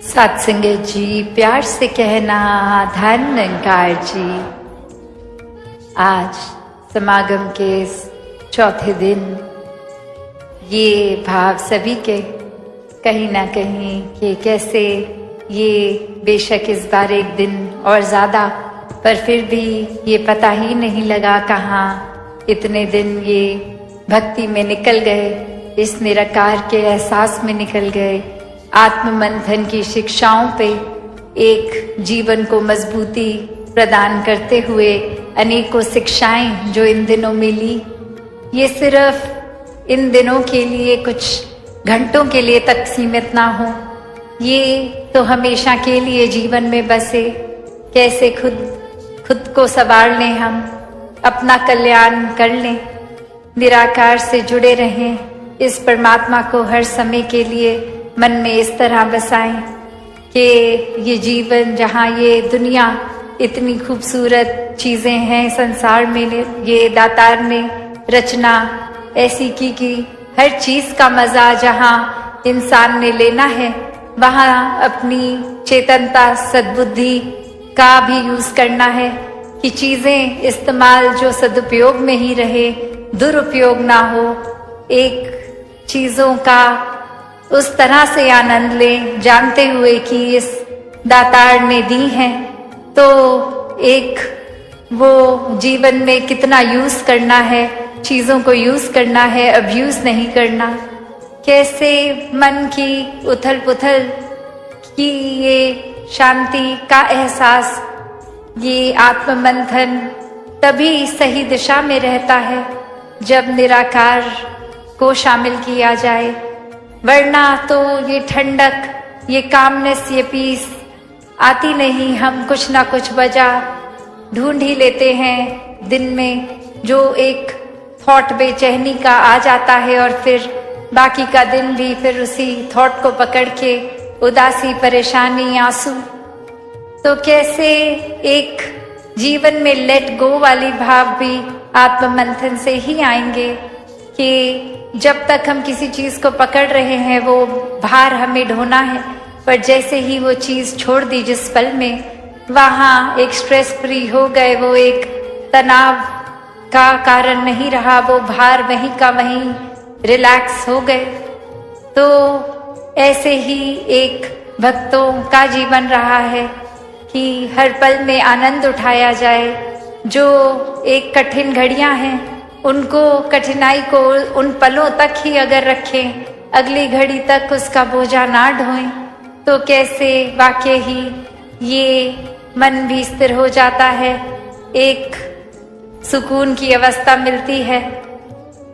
सत्संगत जी, प्यार से कहना धन्यकार जी। आज समागम के चौथे दिन ये भाव सभी के कहीं ना कहीं कि कैसे ये बेशक इस बार एक दिन और ज़्यादा, पर फिर भी ये पता ही नहीं लगा कहाँ इतने दिन ये भक्ति में निकल गए, इस निराकार के एहसास में निकल गए, आत्म मंथन की शिक्षाओं पे एक जीवन को मजबूती प्रदान करते हुए अनेकों शिक्षाएं जो इन दिनों मिली, ये सिर्फ इन दिनों के लिए कुछ घंटों के लिए तक सीमित ना हो, ये तो हमेशा के लिए जीवन में बसे। कैसे खुद को संवार लें, हम अपना कल्याण कर लें, निराकार से जुड़े रहें, इस परमात्मा को हर समय के लिए मन में इस तरह बसाएं कि ये जीवन, जहाँ ये दुनिया इतनी खूबसूरत चीजें हैं संसार में, ये दातार ने रचना ऐसी की कि हर चीज का मजा जहाँ इंसान ने लेना है, वहाँ अपनी चेतनता सद्बुद्धि का भी यूज करना है कि चीजें इस्तेमाल जो सदुपयोग में ही रहे, दुरुपयोग ना हो। एक चीजों का उस तरह से आनंद लें, जानते हुए कि इस दातार ने दी हैं, तो एक वो जीवन में कितना यूज करना है, चीजों को यूज करना है, अब्यूज नहीं करना। कैसे मन की उथल पुथल की ये शांति का एहसास, ये आत्म मंथन तभी सही दिशा में रहता है जब निराकार को शामिल किया जाए, वरना तो ये ठंडक, ये कामनेस, ये पीस आती नहीं। हम कुछ ना कुछ वजह ढूंढ ही लेते हैं दिन में, जो एक थॉट बेचैनी का आ जाता है और फिर बाकी का दिन भी फिर उसी थॉट को पकड़ के उदासी, परेशानी, आंसू। तो कैसे एक जीवन में लेट गो वाली भाव भी आत्म मंथन से ही आएंगे कि जब तक हम किसी चीज को पकड़ रहे हैं वो भार हमें ढोना है, पर जैसे ही वो चीज छोड़ दी जिस पल में, वहाँ एक स्ट्रेस फ्री हो गए, वो एक तनाव का कारण नहीं रहा, वो भार वहीं का वहीं रिलैक्स हो गए। तो ऐसे ही एक भक्तों का जीवन रहा है कि हर पल में आनंद उठाया जाए। जो एक कठिन घड़ियां हैं उनको, कठिनाई को उन पलों तक ही अगर रखें, अगली घड़ी तक उसका बोझा ना ढोएं, तो कैसे वाकई ही ये मन भी स्थिर हो जाता है, एक सुकून की अवस्था मिलती है।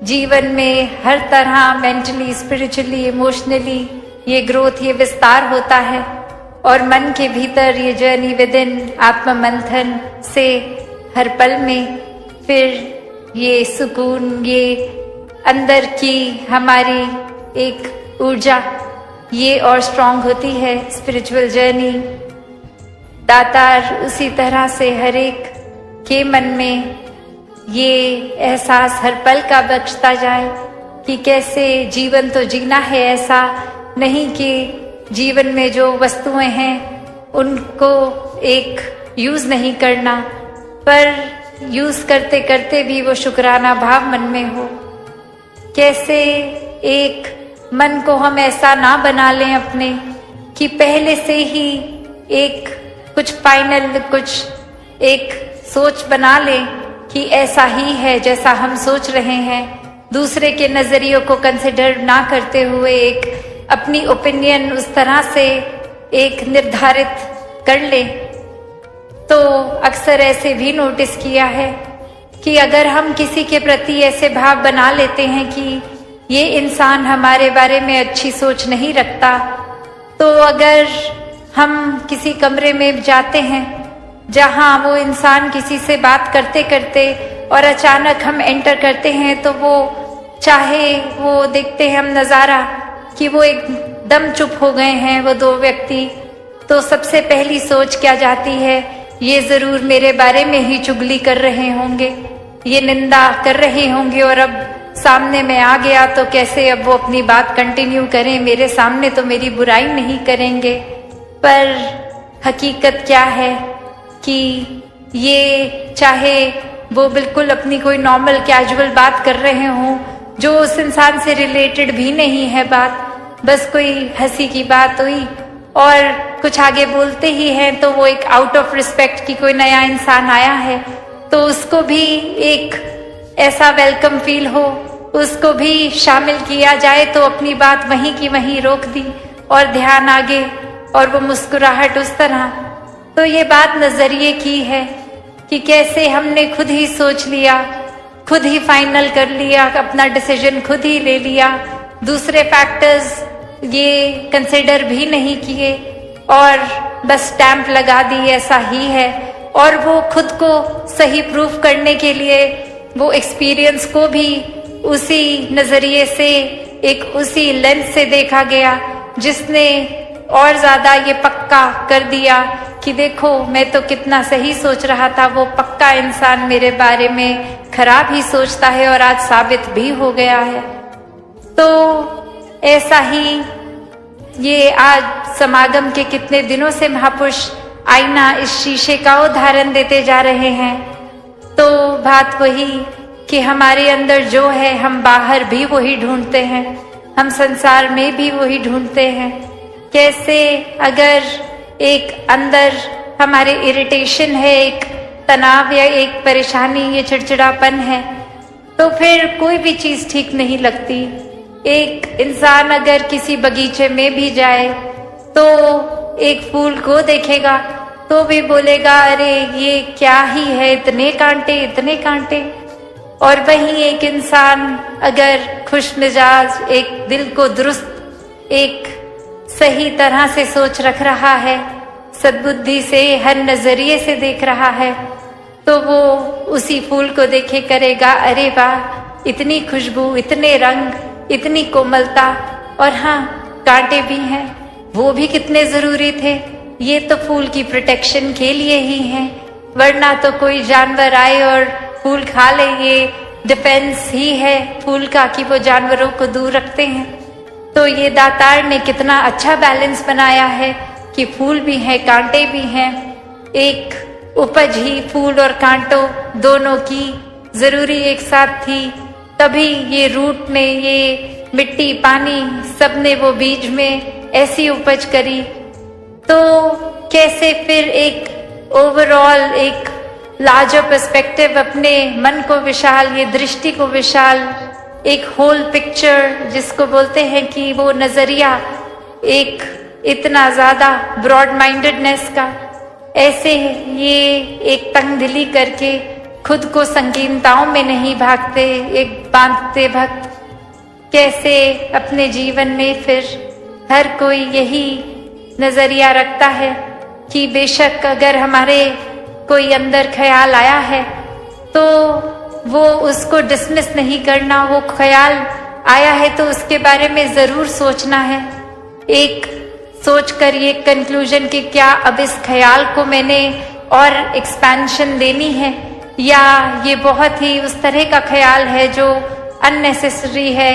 जीवन में हर तरह मेंटली, स्पिरिचुअली, इमोशनली ये ग्रोथ, ये विस्तार होता है, और मन के भीतर ये जर्नी विद इन आत्म मंथन से हर पल में फिर ये सुकून, ये अंदर की हमारी एक ऊर्जा ये और स्ट्रांग होती है। स्पिरिचुअल जर्नी दातार उसी तरह से हर एक के मन में ये एहसास हर पल का बख्शता जाए कि कैसे जीवन तो जीना है, ऐसा नहीं कि जीवन में जो वस्तुएं हैं उनको एक यूज नहीं करना, पर यूज करते करते भी वो शुक्राना भाव मन में हो। कैसे एक मन को हम ऐसा ना बना लें अपने कि पहले से ही एक कुछ फाइनल, कुछ एक सोच बना लें कि ऐसा ही है जैसा हम सोच रहे हैं, दूसरे के नजरियों को कंसिडर ना करते हुए एक अपनी ओपिनियन उस तरह से एक निर्धारित कर ले। तो अक्सर ऐसे भी नोटिस किया है कि अगर हम किसी के प्रति ऐसे भाव बना लेते हैं कि ये इंसान हमारे बारे में अच्छी सोच नहीं रखता, तो अगर हम किसी कमरे में जाते हैं जहां वो इंसान किसी से बात करते करते और अचानक हम एंटर करते हैं, तो वो चाहे वो देखते हैं हम नजारा कि वो एकदम चुप हो गए हैं वो दो व्यक्ति, तो सबसे पहली सोच क्या जाती है, ये जरूर मेरे बारे में ही चुगली कर रहे होंगे, ये निंदा कर रहे होंगे, और अब सामने में आ गया तो कैसे अब वो अपनी बात कंटिन्यू करें, मेरे सामने तो मेरी बुराई नहीं करेंगे। पर हकीकत क्या है कि ये चाहे वो बिल्कुल अपनी कोई नॉर्मल कैजुअल बात कर रहे हों जो उस इंसान से रिलेटेड भी नहीं है बात, बस कोई हंसी की बात हुई और कुछ आगे बोलते ही हैं तो वो एक आउट ऑफ रिस्पेक्ट कि कोई नया इंसान आया है तो उसको भी एक ऐसा वेलकम फील हो, उसको भी शामिल किया जाए, तो अपनी बात वहीं की वहीं रोक दी और ध्यान आगे और वो मुस्कुराहट उस तरह। तो ये बात नजरिए की है कि कैसे हमने खुद ही सोच लिया, खुद ही फाइनल कर लिया, अपना डिसीजन खुद ही ले लिया, दूसरे फैक्टर्स ये कंसिडर भी नहीं किए और बस स्टैंप लगा दी ऐसा ही है। और वो खुद को सही प्रूफ करने के लिए वो एक्सपीरियंस को भी उसी नजरिए से, एक उसी लेंस से देखा गया जिसने और ज्यादा ये पक्का कर दिया कि देखो मैं तो कितना सही सोच रहा था, वो पक्का इंसान मेरे बारे में खराब ही सोचता है और आज साबित भी हो गया है। तो ऐसा ही ये आज समागम के कितने दिनों से महापुरुष आईना इस शीशे का उदाहरण देते जा रहे हैं। तो बात वही कि हमारे अंदर जो है हम बाहर भी वही ढूंढते हैं, हम संसार में भी वही ढूंढते हैं। कैसे अगर एक अंदर हमारे इरिटेशन है, एक तनाव या एक परेशानी, ये चिड़चिड़ापन है, तो फिर कोई भी चीज ठीक नहीं लगती। एक इंसान अगर किसी बगीचे में भी जाए तो एक फूल को देखेगा तो भी बोलेगा अरे ये क्या ही है, इतने कांटे इतने कांटे। और वहीं एक इंसान अगर खुश मिजाज, एक दिल को दुरुस्त, एक सही तरह से सोच रख रहा है, सद्बुद्धि से हर नजरिए से देख रहा है, तो वो उसी फूल को देखे करेगा अरे वाह, इतनी खुशबू, इतने रंग, इतनी कोमलता, और हाँ कांटे भी हैं, वो भी कितने जरूरी थे। ये तो फूल की प्रोटेक्शन के लिए ही हैं, वरना तो कोई जानवर आए और फूल खा ले, ये डिफेंस ही है फूल का कि वो जानवरों को दूर रखते हैं। तो ये दातार ने कितना अच्छा बैलेंस बनाया है कि फूल भी हैं, कांटे भी हैं। एक उपज ही फूल और कांटों दोनों की जरूरी एक साथ थी, तभी ये रूट ने, ये मिट्टी, पानी, सब ने वो बीज में ऐसी उपज करी। तो कैसे फिर एक ओवरऑल, एक लार्जर पर्सपेक्टिव, अपने मन को विशाल, ये दृष्टि को विशाल, एक होल पिक्चर जिसको बोलते हैं कि वो नजरिया, एक इतना ज्यादा ब्रॉड माइंडेडनेस का, ऐसे ये एक तंगदिली करके खुद को संकीर्णताओं में नहीं भागते, एक बांधते भक्त कैसे अपने जीवन में फिर हर कोई यही नजरिया रखता है कि बेशक अगर हमारे कोई अंदर ख्याल आया है तो वो उसको डिसमिस नहीं करना, वो ख्याल आया है तो उसके बारे में जरूर सोचना है, एक सोच कर ये कंक्लूजन कि क्या अब इस ख्याल को मैंने और एक्सपेंशन देनी है, या ये बहुत ही उस तरह का ख्याल है जो अननेसेसरी है,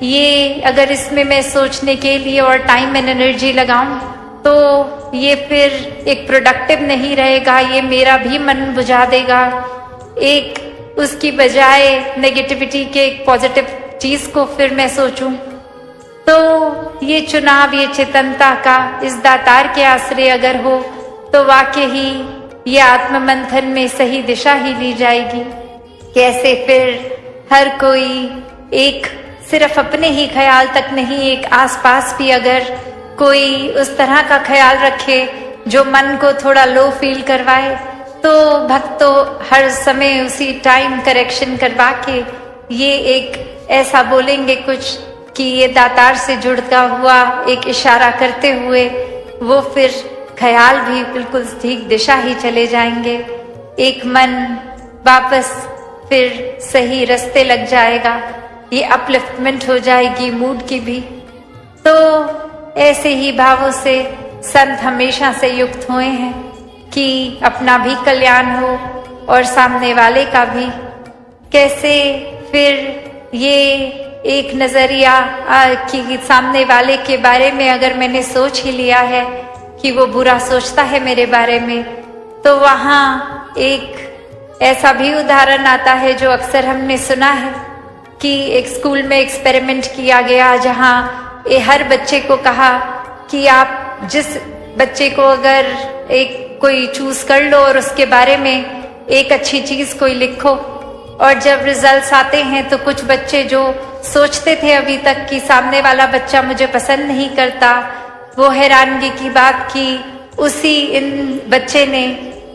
ये अगर इसमें मैं सोचने के लिए और टाइम एंड एनर्जी लगाऊं तो ये फिर एक प्रोडक्टिव नहीं रहेगा, ये मेरा भी मन बुझा देगा। एक उसकी बजाय नेगेटिविटी के एक पॉजिटिव चीज को फिर मैं सोचूं, तो ये चुनाव, ये चेतनता का इस दातार के आश्रय अगर हो तो वाकई ही ये आत्म मंथन में सही दिशा ही ली जाएगी। कैसे फिर हर कोई एक सिर्फ अपने ही ख्याल तक नहीं, एक आसपास भी अगर कोई उस तरह का ख्याल रखे जो मन को थोड़ा लो फील करवाए, तो भक्त तो हर समय उसी टाइम करेक्शन करवा के ये एक ऐसा बोलेंगे कुछ कि ये दातार से जुड़ता हुआ एक इशारा करते हुए वो फिर ख्याल भी बिल्कुल ठीक दिशा ही चले जाएंगे, एक मन वापस फिर सही रास्ते लग जाएगा, ये अपलिफ्टमेंट हो जाएगी मूड की भी। तो ऐसे ही भावों से संत हमेशा से युक्त हुए हैं कि अपना भी कल्याण हो और सामने वाले का भी। कैसे फिर ये एक नजरिया कि सामने वाले के बारे में अगर मैंने सोच ही लिया है कि वो बुरा सोचता है मेरे बारे में। तो वहाँ एक ऐसा भी उदाहरण आता है जो अक्सर हमने सुना है कि एक स्कूल में एक्सपेरिमेंट किया गया, जहाँ हर बच्चे को कहा कि आप जिस बच्चे को अगर एक कोई चूज कर लो और उसके बारे में एक अच्छी चीज कोई लिखो, और जब रिजल्ट्स आते हैं तो कुछ बच्चे जो सोचते थे अभी तक कि सामने वाला बच्चा मुझे पसंद नहीं करता, वो हैरानगी की बात की उसी इन बच्चे ने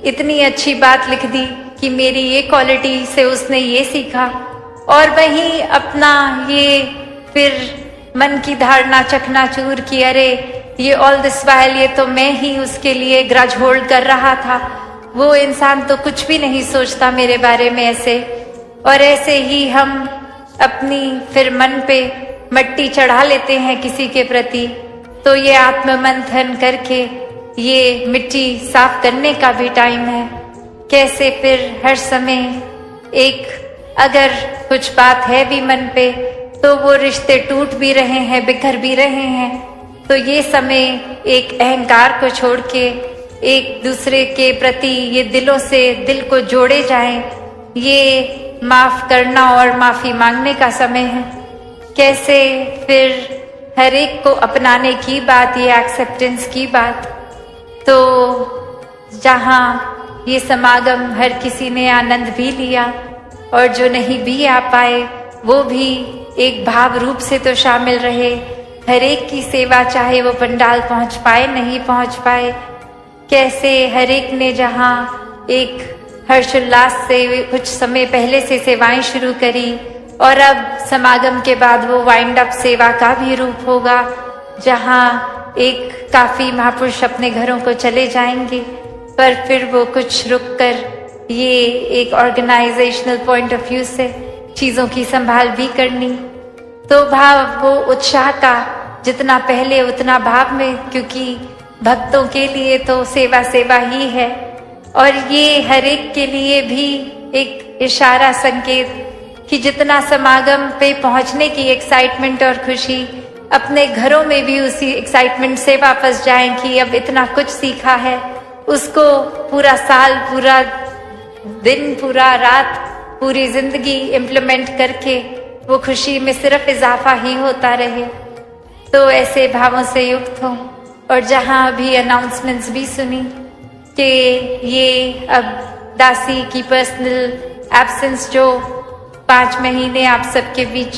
इतनी अच्छी बात लिख दी कि मेरी ये क्वालिटी से उसने ये सीखा। और वहीं अपना ये फिर मन की धारणा चकनाचूर की अरे ये ऑल दिस वाइल ये तो मैं ही उसके लिए ग्रज होल्ड कर रहा था, वो इंसान तो कुछ भी नहीं सोचता मेरे बारे में ऐसे। और ऐसे ही हम अपनी फिर मन पे मट्टी चढ़ा लेते हैं किसी के प्रति। तो ये आत्ममंथन करके ये मिट्टी साफ करने का भी टाइम है। कैसे फिर हर समय एक अगर कुछ बात है भी मन पे तो वो रिश्ते टूट भी रहे हैं, बिखर भी रहे हैं, तो ये समय एक अहंकार को छोड़ के एक दूसरे के प्रति ये दिलों से दिल को जोड़े जाएं। ये माफ करना और माफी मांगने का समय है। कैसे फिर हर एक को अपनाने की बात, ये एक्सेप्टेंस की बात। तो जहाँ ये समागम हर किसी ने आनंद भी लिया और जो नहीं भी आ पाए वो भी एक भाव रूप से तो शामिल रहे। हर एक की सेवा, चाहे वो पंडाल पहुंच पाए नहीं पहुंच पाए, कैसे हर एक ने जहाँ एक हर्षोल्लास से कुछ समय पहले से सेवाएं शुरू करी और अब समागम के बाद वो वाइंड अप सेवा का भी रूप होगा, जहाँ एक काफी महापुरुष अपने घरों को चले जाएंगे पर फिर वो कुछ रुक कर ये एक ऑर्गेनाइजेशनल पॉइंट ऑफ व्यू से चीजों की संभाल भी करनी। तो भाव वो उत्साह का जितना पहले उतना भाव में, क्योंकि भक्तों के लिए तो सेवा सेवा ही है। और ये हर एक के लिए भी एक इशारा, संकेत कि जितना समागम पे पहुंचने की एक्साइटमेंट और खुशी, अपने घरों में भी उसी एक्साइटमेंट से वापस जाएं कि अब इतना कुछ सीखा है, उसको पूरा साल, पूरा दिन, पूरा रात, पूरी जिंदगी इम्प्लीमेंट करके वो खुशी में सिर्फ इजाफा ही होता रहे। तो ऐसे भावों से युक्त हो। और जहाँ भी अनाउंसमेंट्स भी सुनी कि ये अब दासी की पर्सनल एब्सेंस जो 5 महीने आप सबके बीच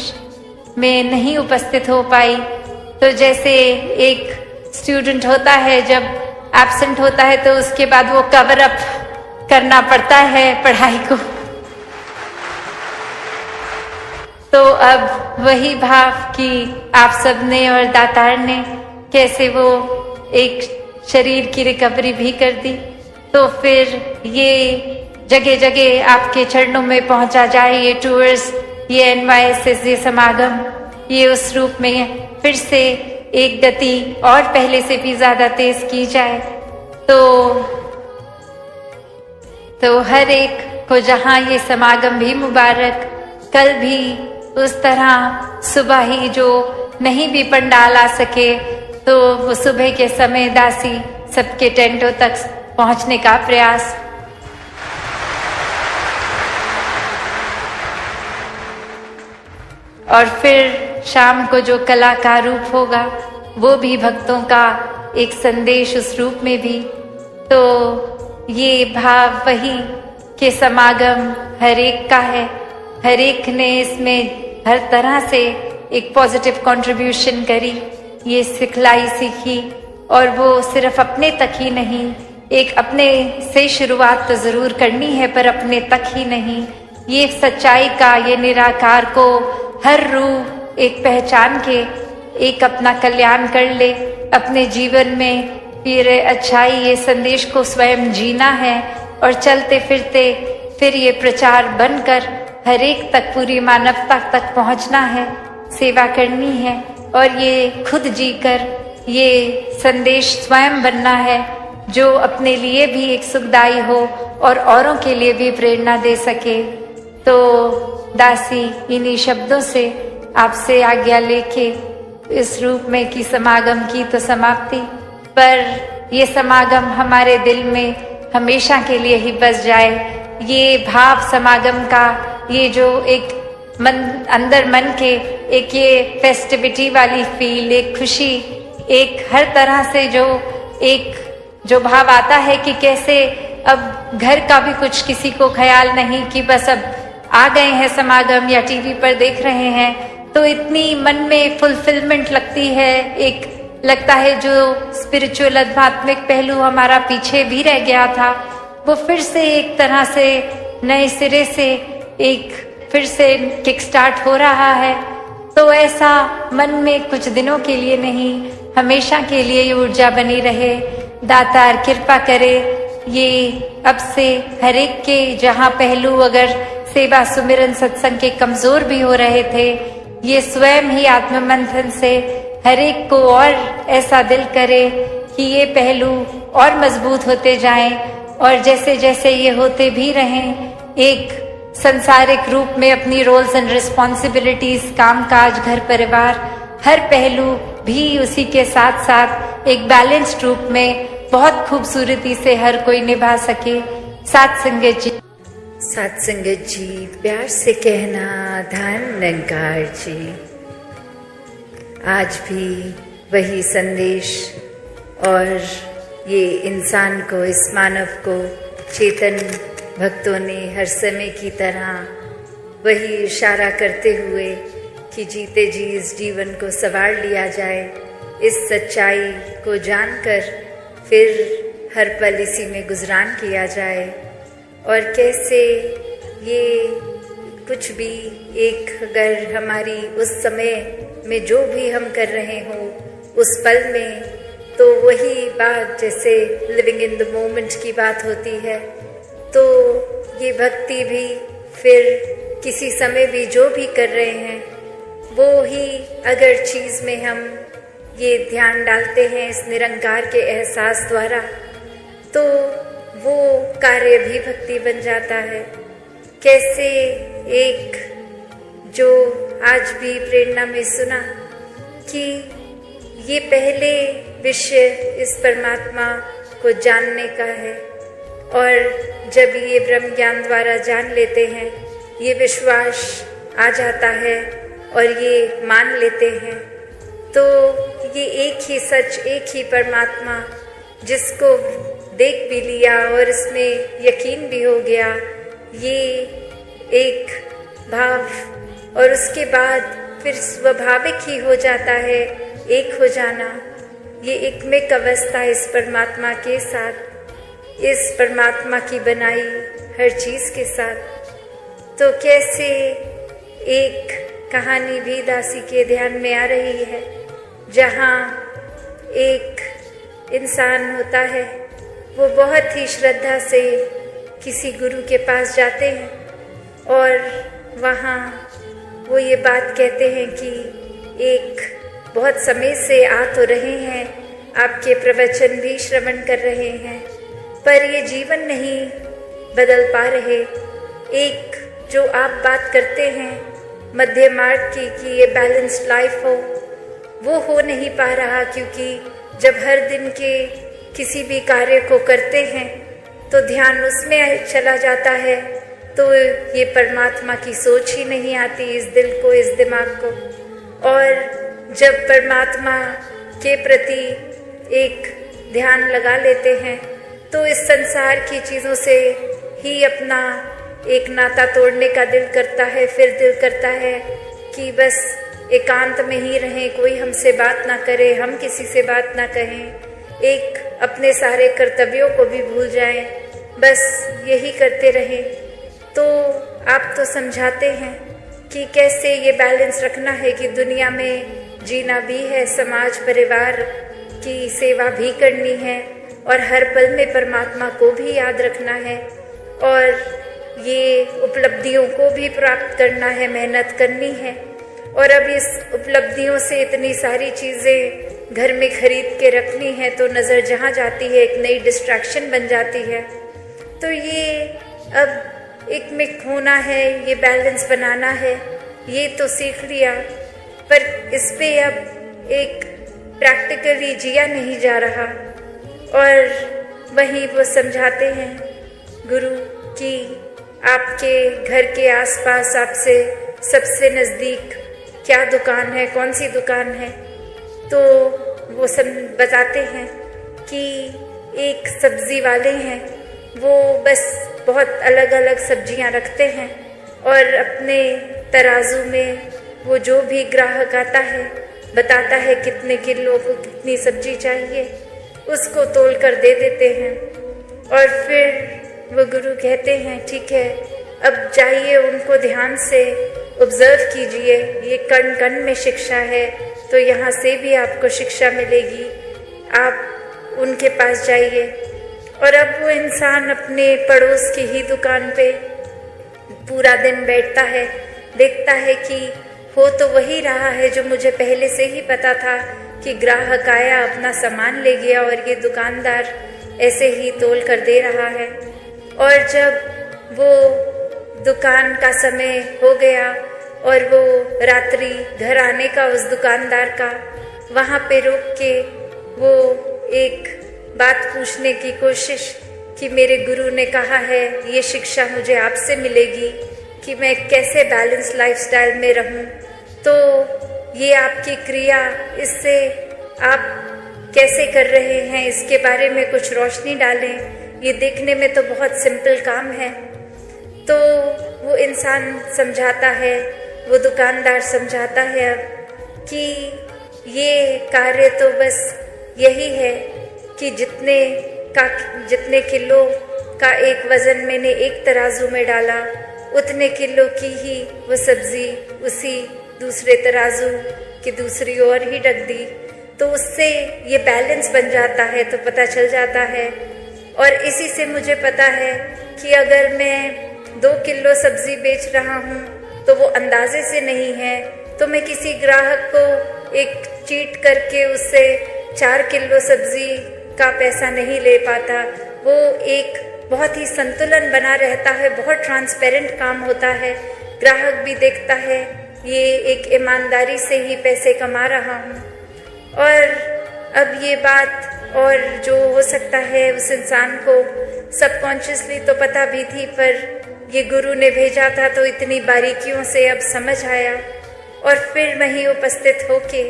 में नहीं उपस्थित हो पाई, तो जैसे एक स्टूडेंट होता है जब एब्सेंट होता है तो उसके बाद वो कवर अप करना पड़ता है पढ़ाई को, तो अब वही भाव कि आप सबने और दातार ने कैसे वो एक शरीर की रिकवरी भी कर दी, तो फिर ये जगह जगह आपके चरणों में पहुंचा जाए ये टूर्स, ये NYSS, ये समागम, ये उस रूप में फिर से एक गति और पहले से भी ज्यादा तेज की जाए। तो हर एक को जहां ये समागम भी मुबारक, कल भी उस तरह सुबह ही जो नहीं भी पंडाल आ सके तो वो सुबह के समय दासी सबके टेंटों तक पहुंचने का प्रयास। और फिर शाम को जो कला का रूप होगा वो भी भक्तों का एक संदेश उस रूप में भी। तो ये भाव वही के समागम हर एक का है, हर एक ने इसमें हर तरह से एक पॉजिटिव कंट्रीब्यूशन करी, ये सिखलाई सीखी। और वो सिर्फ अपने तक ही नहीं, एक अपने से शुरुआत तो जरूर करनी है पर अपने तक ही नहीं, ये सच्चाई का, ये निराकार को हर रूह एक पहचान के एक अपना कल्याण कर ले अपने जीवन में। फिर अच्छाई, ये संदेश को स्वयं जीना है और चलते फिरते फिर ये प्रचार बनकर हर एक तक, पूरी मानवता तक पहुंचना है, सेवा करनी है और ये खुद जीकर ये संदेश स्वयं बनना है जो अपने लिए भी एक सुखदायी हो और औरों के लिए भी प्रेरणा दे सके। तो दासी इन्हीं शब्दों से आपसे आज्ञा लेके इस रूप में की समागम की तो समाप्ति, पर ये समागम हमारे दिल में हमेशा के लिए ही बस जाए। ये भाव समागम का, ये जो एक मन अंदर मन के एक ये फेस्टिविटी वाली फील, एक खुशी, एक हर तरह से जो भाव आता है कि कैसे अब घर का भी कुछ किसी को ख्याल नहीं कि बस अब आ गए हैं समागम या टीवी पर देख रहे हैं, तो इतनी मन में फुलफिलमेंट लगती है। एक लगता है जो स्पिरिचुअल आध्यात्मिक पहलू हमारा पीछे भी रह गया था, वो फिर से एक तरह से नए सिरे से एक फिर से किक स्टार्ट हो रहा है। तो ऐसा मन में कुछ दिनों के लिए नहीं, हमेशा के लिए ये ऊर्जा बनी रहे। दातार कृपा करे ये अब से हर एक के जहाँ पहलू अगर सेवा सुमिरन सत्संग के कमजोर भी हो रहे थे, ये स्वयं ही आत्म मंथन से हर एक को और ऐसा दिल करे कि ये पहलू और मजबूत होते जाएं, और जैसे जैसे ये होते भी रहें, एक संसारिक रूप में अपनी रोल्स एंड रिस्पॉन्सिबिलिटीज, काम काज, घर परिवार, हर पहलू भी उसी के साथ साथ एक बैलेंस्ड रूप में बहुत खूबसूरती से हर कोई निभा सके। साथ संगत जी प्यार से कहना धन निरंकार जी। आज भी वही संदेश, और ये इंसान को, इस मानव को चेतन भक्तों ने हर समय की तरह वही इशारा करते हुए कि जीते जी इस जीवन को संवार लिया जाए, इस सच्चाई को जानकर फिर हर पल इसी में गुजरान किया जाए। और कैसे ये कुछ भी एक अगर हमारी उस समय में जो भी हम कर रहे हो उस पल में, तो वही बात जैसे लिविंग इन द मोमेंट की बात होती है, तो ये भक्ति भी फिर किसी समय भी जो भी कर रहे हैं वो ही अगर चीज़ में हम ये ध्यान डालते हैं इस निरंकार के एहसास द्वारा, तो वो कार्य भी भक्ति बन जाता है। कैसे एक जो आज भी प्रेरणा में सुना कि ये पहले विषय इस परमात्मा को जानने का है, और जब ये ब्रह्म ज्ञान द्वारा जान लेते हैं, ये विश्वास आ जाता है और ये मान लेते हैं, तो ये एक ही सच, एक ही परमात्मा जिसको देख भी लिया और इसमें यकीन भी हो गया, ये एक भाव और उसके बाद फिर स्वाभाविक ही हो जाता है एक हो जाना। ये एकमिक अवस्था इस परमात्मा के साथ, इस परमात्मा की बनाई हर चीज़ के साथ। तो कैसे एक कहानी भी दासी के ध्यान में आ रही है, जहाँ एक इंसान होता है, वो बहुत ही श्रद्धा से किसी गुरु के पास जाते हैं और वहाँ वो ये बात कहते हैं कि एक बहुत समय से आ तो रहे हैं, आपके प्रवचन भी श्रवण कर रहे हैं, पर ये जीवन नहीं बदल पा रहे। एक जो आप बात करते हैं मध्य मार्ग की कि ये बैलेंस्ड लाइफ वो हो नहीं पा रहा, क्योंकि जब हर दिन के किसी भी कार्य को करते हैं तो ध्यान उसमें चला जाता है, तो ये परमात्मा की सोच ही नहीं आती इस दिल को, इस दिमाग को। और जब परमात्मा के प्रति एक ध्यान लगा लेते हैं तो इस संसार की चीज़ों से ही अपना एक नाता तोड़ने का दिल करता है। फिर दिल करता है कि बस एकांत में ही रहें, कोई हमसे बात ना करे, हम किसी से बात ना कहें, एक अपने सारे कर्तव्यों को भी भूल जाएं, बस यही करते रहें। तो आप तो समझाते हैं कि कैसे ये बैलेंस रखना है कि दुनिया में जीना भी है, समाज परिवार की सेवा भी करनी है और हर पल में परमात्मा को भी याद रखना है और ये उपलब्धियों को भी प्राप्त करना है, मेहनत करनी है। और अब इस उपलब्धियों से इतनी सारी चीज़ें घर में खरीद के रखनी है, तो नज़र जहाँ जाती है एक नई डिस्ट्रैक्शन बन जाती है। तो ये अब एक मिक होना है, ये बैलेंस बनाना है, ये तो सीख लिया, पर इस पे अब एक प्रैक्टिकली जिया नहीं जा रहा। और वहीं वो समझाते हैं गुरु कि आपके घर के आसपास आपसे सबसे नज़दीक क्या दुकान है, कौन सी दुकान है। तो वो बताते हैं कि एक सब्ज़ी वाले हैं, वो बस बहुत अलग अलग सब्जियां रखते हैं और अपने तराजू में वो जो भी ग्राहक आता है बताता है कितने किलो को कितनी सब्जी चाहिए, उसको तोल कर दे देते हैं। और फिर वो गुरु कहते हैं ठीक है, अब जाइए उनको ध्यान से ऑब्जर्व कीजिए, ये कण कण में शिक्षा है, तो यहाँ से भी आपको शिक्षा मिलेगी, आप उनके पास जाइए। और अब वो इंसान अपने पड़ोस की ही दुकान पे पूरा दिन बैठता है, देखता है कि हो तो वही रहा है जो मुझे पहले से ही पता था कि ग्राहक आया, अपना सामान ले गया और ये दुकानदार ऐसे ही तोल कर दे रहा है। और जब वो दुकान का समय हो गया और वो रात्रि घर आने का उस दुकानदार का, वहाँ पे रुक के वो एक बात पूछने की कोशिश कि मेरे गुरु ने कहा है ये शिक्षा मुझे आपसे मिलेगी कि मैं कैसे बैलेंस लाइफस्टाइल में रहूं, तो ये आपकी क्रिया, इससे आप कैसे कर रहे हैं इसके बारे में कुछ रोशनी डालें। ये देखने में तो बहुत सिंपल काम है। तो वो इंसान समझाता है, वो दुकानदार समझाता है अब कि ये कार्य तो बस यही है कि जितने किलो का एक वज़न मैंने एक तराजू में डाला, उतने किलो की ही वो सब्ज़ी उसी दूसरे तराजू की दूसरी ओर ही रख दी, तो उससे ये बैलेंस बन जाता है, तो पता चल जाता है। और इसी से मुझे पता है कि अगर मैं 2 किलो सब्ज़ी बेच रहा हूँ तो वो अंदाजे से नहीं है, तो मैं किसी ग्राहक को एक चीट करके उससे 4 किलो सब्ज़ी का पैसा नहीं ले पाता। वो एक बहुत ही संतुलन बना रहता है, बहुत ट्रांसपेरेंट काम होता है, ग्राहक भी देखता है ये एक ईमानदारी से ही पैसे कमा रहा हूँ। और अब ये बात, और जो हो सकता है उस इंसान को सबकॉन्शियसली तो पता भी थी, पर ये गुरु ने भेजा था तो इतनी बारीकियों से अब समझ आया। और फिर वहीं उपस्थित होके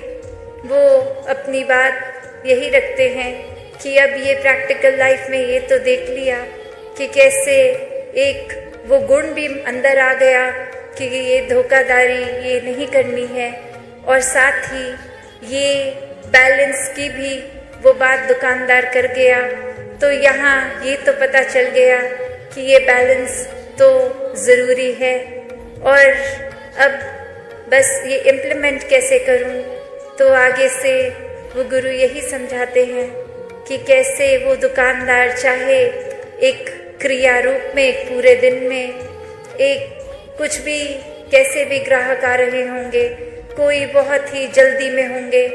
वो अपनी बात यही रखते हैं कि अब ये प्रैक्टिकल लाइफ में ये तो देख लिया कि कैसे एक वो गुण भी अंदर आ गया कि ये धोखाधड़ी ये नहीं करनी है, और साथ ही ये बैलेंस की भी वो बात दुकानदार कर गया। तो यहाँ ये तो पता चल गया कि ये बैलेंस तो ज़रूरी है, और अब बस ये इम्प्लीमेंट कैसे करूँ। तो आगे से वो गुरु यही समझाते हैं कि कैसे वो दुकानदार चाहे एक क्रिया रूप में एक पूरे दिन में एक कुछ भी कैसे भी ग्राहक आ रहे होंगे, कोई बहुत ही जल्दी में होंगे,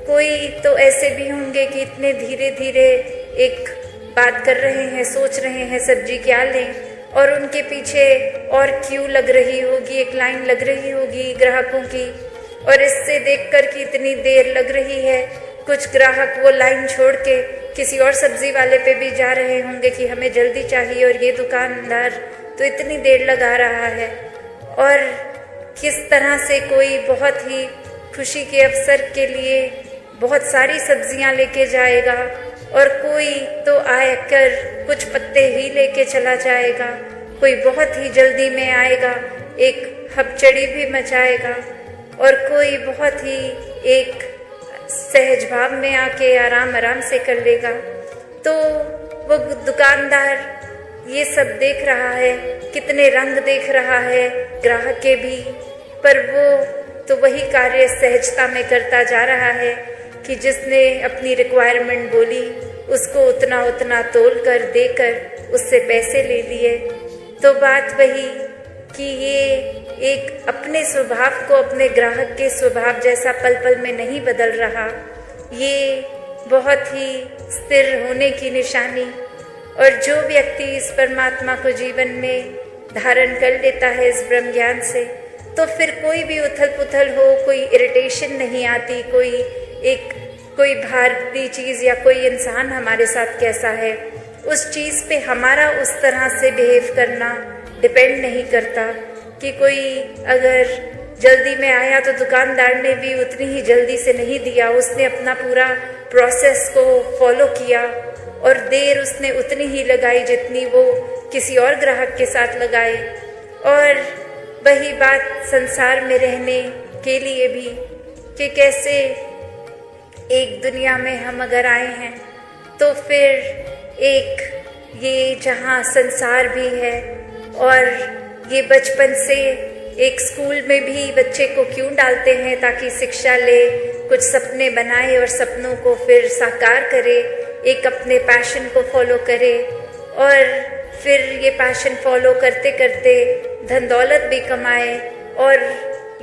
कोई तो ऐसे भी होंगे कि इतने धीरे धीरे एक बात कर रहे हैं, सोच रहे हैं सब्जी क्या लें, और उनके पीछे और क्यू लग रही होगी, एक लाइन लग रही होगी ग्राहकों की, और इससे देखकर कि इतनी देर लग रही है, कुछ ग्राहक वो लाइन छोड़ के किसी और सब्जी वाले पे भी जा रहे होंगे कि हमें जल्दी चाहिए, और ये दुकानदार तो इतनी देर लगा रहा है। और किस तरह से कोई बहुत ही खुशी के अवसर के लिए बहुत सारी सब्जियां लेके जाएगा, और कोई तो आकर कुछ पत्ते ही लेके चला जाएगा, कोई बहुत ही जल्दी में आएगा, एक हबचड़ी भी मचाएगा, और कोई बहुत ही एक सहज भाव में आके आराम आराम से कर लेगा। तो वो दुकानदार ये सब देख रहा है, कितने रंग देख रहा है ग्राहक के भी, पर वो तो वही कार्य सहजता में करता जा रहा है कि जिसने अपनी रिक्वायरमेंट बोली उसको उतना उतना तोल कर देकर उससे पैसे ले लिए। तो बात वही कि ये एक अपने स्वभाव को अपने ग्राहक के स्वभाव जैसा पल पल में नहीं बदल रहा, ये बहुत ही स्थिर होने की निशानी। और जो व्यक्ति इस परमात्मा को जीवन में धारण कर लेता है इस ब्रह्म ज्ञान से, तो फिर कोई भी उथल पुथल हो, कोई इरिटेशन नहीं आती, कोई एक कोई भारतीय चीज़ या कोई इंसान हमारे साथ कैसा है, उस चीज़ पे हमारा उस तरह से बिहेव करना डिपेंड नहीं करता। कि कोई अगर जल्दी में आया तो दुकानदार ने भी उतनी ही जल्दी से नहीं दिया, उसने अपना पूरा प्रोसेस को फॉलो किया और देर उसने उतनी ही लगाई जितनी वो किसी और ग्राहक के साथ लगाए। और वही बात संसार में रहने के लिए भी, कि कैसे एक दुनिया में हम अगर आए हैं तो फिर एक ये जहाँ संसार भी है, और ये बचपन से एक स्कूल में भी बच्चे को क्यों डालते हैं, ताकि शिक्षा ले, कुछ सपने बनाए और सपनों को फिर साकार करे, एक अपने पैशन को फॉलो करे, और फिर ये पैशन फॉलो करते करते धन दौलत भी कमाए, और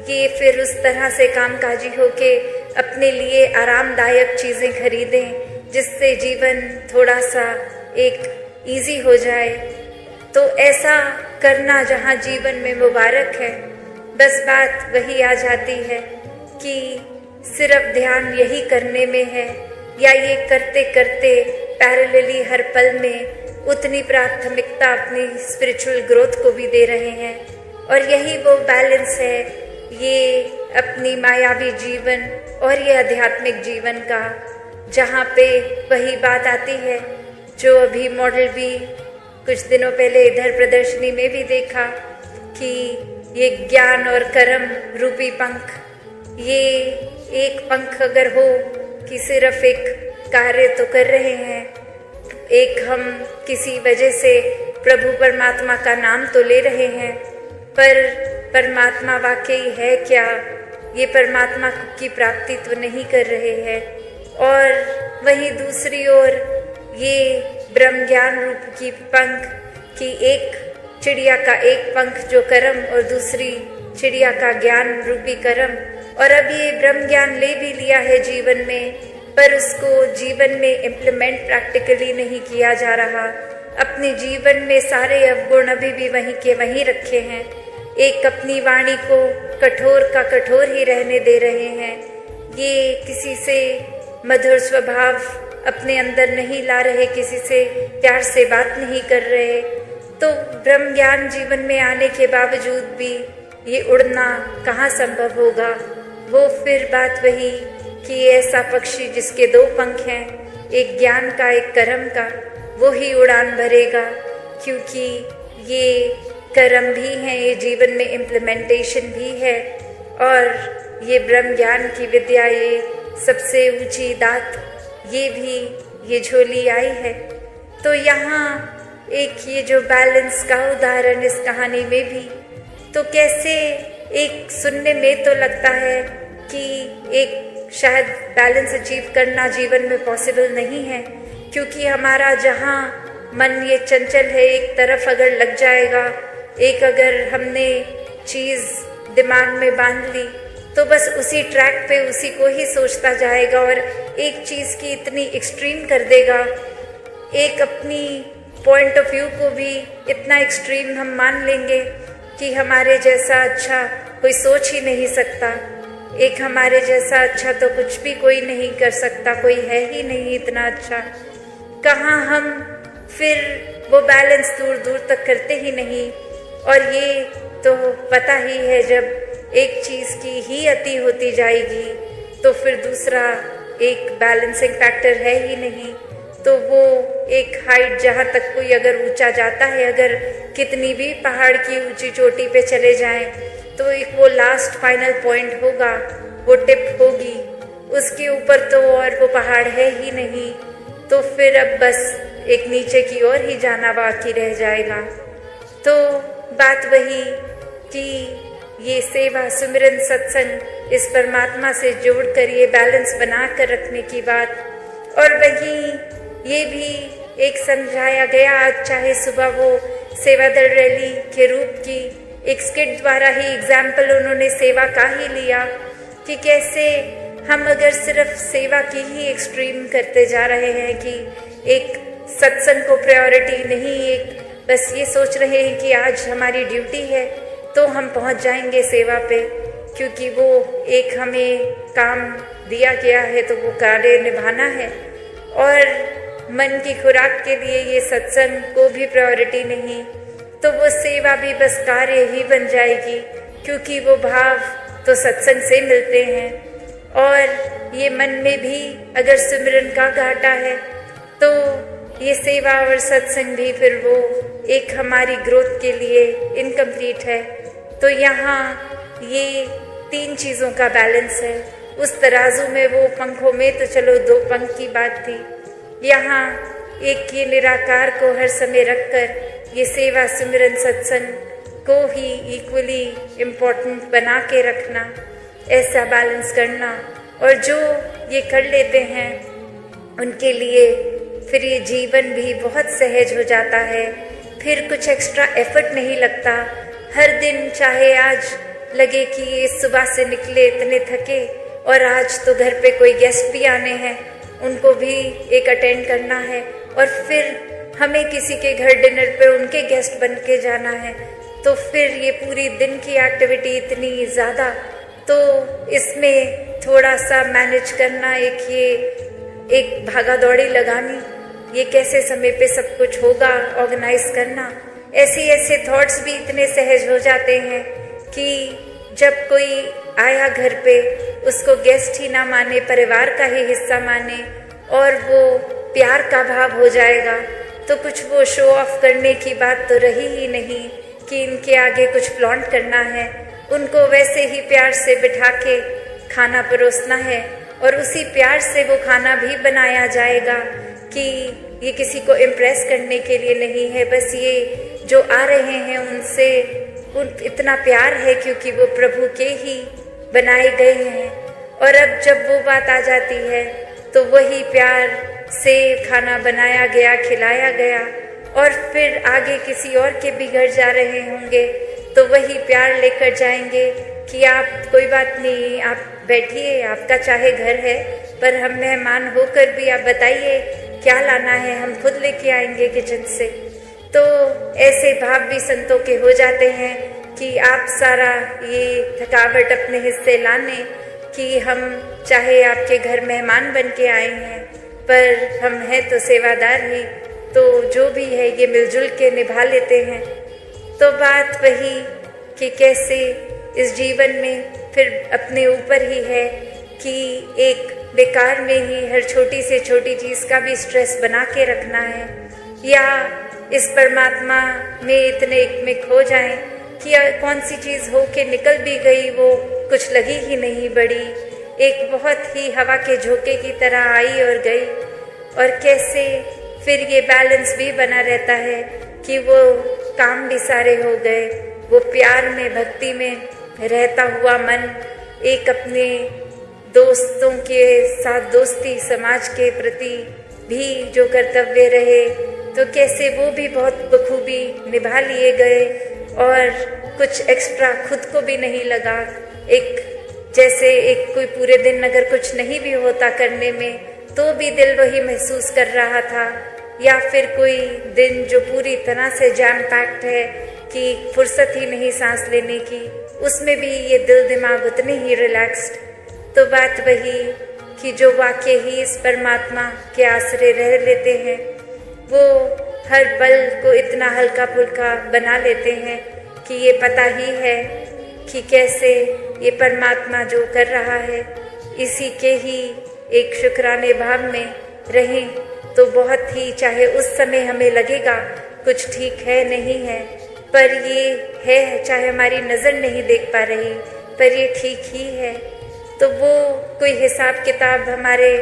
ये फिर उस तरह से कामकाजी होके अपने लिए आरामदायक चीज़ें खरीदें जिससे जीवन थोड़ा सा एक इजी हो जाए। तो ऐसा करना जहाँ जीवन में मुबारक है, बस बात वही आ जाती है कि सिर्फ ध्यान यही करने में है, या ये करते करते पैरेलली हर पल में उतनी प्राथमिकता अपनी स्पिरिचुअल ग्रोथ को भी दे रहे हैं। और यही वो बैलेंस है, ये अपनी मायावी जीवन और ये आध्यात्मिक जीवन का, जहाँ पे वही बात आती है जो अभी मॉडल भी कुछ दिनों पहले इधर प्रदर्शनी में भी देखा, कि ये ज्ञान और कर्म रूपी पंख, ये एक पंख अगर हो कि सिर्फ एक कार्य तो कर रहे हैं, एक हम किसी वजह से प्रभु परमात्मा का नाम तो ले रहे हैं, पर परमात्मा वाकई है क्या, ये परमात्मा की प्राप्ति तो नहीं कर रहे हैं। और वहीं दूसरी ओर ये ब्रह्म ज्ञान रूप की पंख, की एक चिड़िया का एक पंख जो कर्म और दूसरी चिड़िया का ज्ञान रूपी कर्म, और अब ये ब्रह्म ज्ञान ले भी लिया है जीवन में, पर उसको जीवन में इम्प्लीमेंट प्रैक्टिकली नहीं किया जा रहा। अपने जीवन में सारे अवगुण अभी भी वहीं के वहीं रखे हैं, एक अपनी वाणी को कठोर का कठोर ही रहने दे रहे हैं, ये किसी से मधुर स्वभाव अपने अंदर नहीं ला रहे, किसी से प्यार से बात नहीं कर रहे। तो ब्रह्म ज्ञान जीवन में आने के बावजूद भी ये उड़ना कहाँ संभव होगा। वो फिर बात वही कि ऐसा पक्षी जिसके दो पंख हैं, एक ज्ञान का एक कर्म का, वो ही उड़ान भरेगा, क्योंकि ये कर्म भी है, ये जीवन में इम्प्लीमेंटेशन भी है, और ये ब्रह्म ज्ञान की विद्या, ये सबसे ऊंची दात, ये भी ये झोली आई है। तो यहाँ एक ये जो बैलेंस का उदाहरण इस कहानी में भी, तो कैसे एक सुनने में तो लगता है कि एक शायद बैलेंस अचीव करना जीवन में पॉसिबल नहीं है, क्योंकि हमारा जहाँ मन ये चंचल है, एक तरफ अगर लग जाएगा, एक अगर हमने चीज़ दिमाग में बांध ली तो बस उसी ट्रैक पे उसी को ही सोचता जाएगा और एक चीज़ की इतनी एक्सट्रीम कर देगा, एक अपनी पॉइंट ऑफ व्यू को भी इतना एक्सट्रीम हम मान लेंगे कि हमारे जैसा अच्छा कोई सोच ही नहीं सकता, एक हमारे जैसा अच्छा तो कुछ भी कोई नहीं कर सकता, कोई है ही नहीं इतना अच्छा। कहाँ हम फिर वो बैलेंस दूर दूर तक करते ही नहीं। और ये तो पता ही है, जब एक चीज़ की ही अति होती जाएगी तो फिर दूसरा एक बैलेंसिंग फैक्टर है ही नहीं। तो वो एक हाइट जहाँ तक कोई अगर ऊंचा जाता है, अगर कितनी भी पहाड़ की ऊंची चोटी पे चले जाएं, तो एक वो लास्ट फाइनल पॉइंट होगा, वो टिप होगी, उसके ऊपर तो और वो पहाड़ है ही नहीं। तो फिर अब बस एक नीचे की ओर ही जाना बाकी रह जाएगा। तो बात वही कि ये सेवा, सुमिरन, सत्संग, इस परमात्मा से जोड़कर ये बैलेंस बना कर रखने की बात। और वहीं ये भी एक समझाया गया, आज चाहे सुबह वो सेवा दल रैली के रूप की एक स्किट द्वारा ही एग्जाम्पल उन्होंने सेवा का ही लिया कि कैसे हम अगर सिर्फ सेवा की ही एक्सट्रीम करते जा रहे हैं कि एक सत्संग को प्रायोरिटी नहीं, एक बस ये सोच रहे हैं कि आज हमारी ड्यूटी है तो हम पहुंच जाएंगे सेवा पे, क्योंकि वो एक हमें काम दिया गया है तो वो कार्य निभाना है। और मन की खुराक के लिए ये सत्संग को भी प्रायोरिटी नहीं, तो वो सेवा भी बस कार्य ही बन जाएगी, क्योंकि वो भाव तो सत्संग से मिलते हैं। और ये मन में भी अगर सिमरन का घाटा है तो ये सेवा और सत्संग भी फिर वो एक हमारी ग्रोथ के लिए इनकम्प्लीट है। तो यहाँ ये 3 चीज़ों का बैलेंस है। उस तराजू में वो पंखों में तो चलो 2 पंख की बात थी, यहाँ एक ये निराकार को हर समय रखकर ये सेवा सिमरन सत्संग को ही इक्वली इम्पोर्टेंट बना के रखना, ऐसा बैलेंस करना। और जो ये कर लेते हैं उनके लिए फिर ये जीवन भी बहुत सहज हो जाता है। फिर कुछ एक्स्ट्रा एफर्ट नहीं लगता। हर दिन चाहे आज लगे कि ये सुबह से निकले इतने थके और आज तो घर पे कोई गेस्ट भी आने हैं, उनको भी एक अटेंड करना है, और फिर हमें किसी के घर डिनर पे उनके गेस्ट बन के जाना है, तो फिर ये पूरी दिन की एक्टिविटी इतनी ज़्यादा, तो इसमें थोड़ा सा मैनेज करना, एक भागा दौड़ी लगानी, ये कैसे समय पे सब कुछ होगा ऑर्गेनाइज करना, ऐसे थॉट्स भी इतने सहज हो जाते हैं कि जब कोई आया घर पे उसको गेस्ट ही ना माने, परिवार का ही हिस्सा माने और वो प्यार का भाव हो जाएगा, तो कुछ वो शो ऑफ करने की बात तो रही ही नहीं कि इनके आगे कुछ फ्लॉन्ट करना है। उनको वैसे ही प्यार से बिठा के खाना परोसना है और उसी प्यार से वो खाना भी बनाया जाएगा कि ये किसी को इम्प्रेस करने के लिए नहीं है, बस ये जो आ रहे हैं उनसे इतना प्यार है क्योंकि वो प्रभु के ही बनाए गए हैं। और अब जब वो बात आ जाती है तो वही प्यार से खाना बनाया गया, खिलाया गया, और फिर आगे किसी और के भी घर जा रहे होंगे तो वही प्यार लेकर जाएंगे कि आप कोई बात नहीं, आप बैठिए, आपका चाहे घर है पर हम मेहमान होकर भी आप बताइए क्या लाना है, हम खुद लेके आएंगे किचन से। तो ऐसे भाव भी संतों के हो जाते हैं कि आप सारा ये थकावट अपने हिस्से लाने कि हम चाहे आपके घर मेहमान बन के आए हैं पर हम हैं तो सेवादार ही, तो जो भी है ये मिलजुल के निभा लेते हैं। तो बात वही कि कैसे इस जीवन में फिर अपने ऊपर ही है कि एक बेकार में ही हर छोटी से छोटी चीज़ का भी स्ट्रेस बना के रखना है, या इस परमात्मा में इतने एक में खो जाएं कि कौन सी चीज़ हो के निकल भी गई वो कुछ लगी ही नहीं बड़ी, एक बहुत ही हवा के झोंके की तरह आई और गई। और कैसे फिर ये बैलेंस भी बना रहता है कि वो काम भी सारे हो गए, वो प्यार में भक्ति में रहता हुआ मन एक अपने दोस्तों के साथ दोस्ती, समाज के प्रति भी जो कर्तव्य रहे तो कैसे वो भी बहुत बखूबी निभा लिए गए और कुछ एक्स्ट्रा खुद को भी नहीं लगा। एक जैसे एक कोई पूरे दिन अगर कुछ नहीं भी होता करने में तो भी दिल वही महसूस कर रहा था, या फिर कोई दिन जो पूरी तरह से जैम पैक्ड है कि फुर्सत ही नहीं सांस लेने की, उसमें भी ये दिल दिमाग उतने ही रिलैक्स्ड। तो बात वही कि जो वाकई ही इस परमात्मा के आश्रय रह लेते हैं वो हर पल को इतना हल्का फुल्का बना लेते हैं कि ये पता ही है कि कैसे ये परमात्मा जो कर रहा है इसी के ही एक शुक्राने भाव में रहें तो बहुत ही, चाहे उस समय हमें लगेगा कुछ ठीक है नहीं है, पर ये है, चाहे हमारी नज़र नहीं देख पा रही पर ये ठीक ही है, तो वो कोई हिसाब किताब हमारे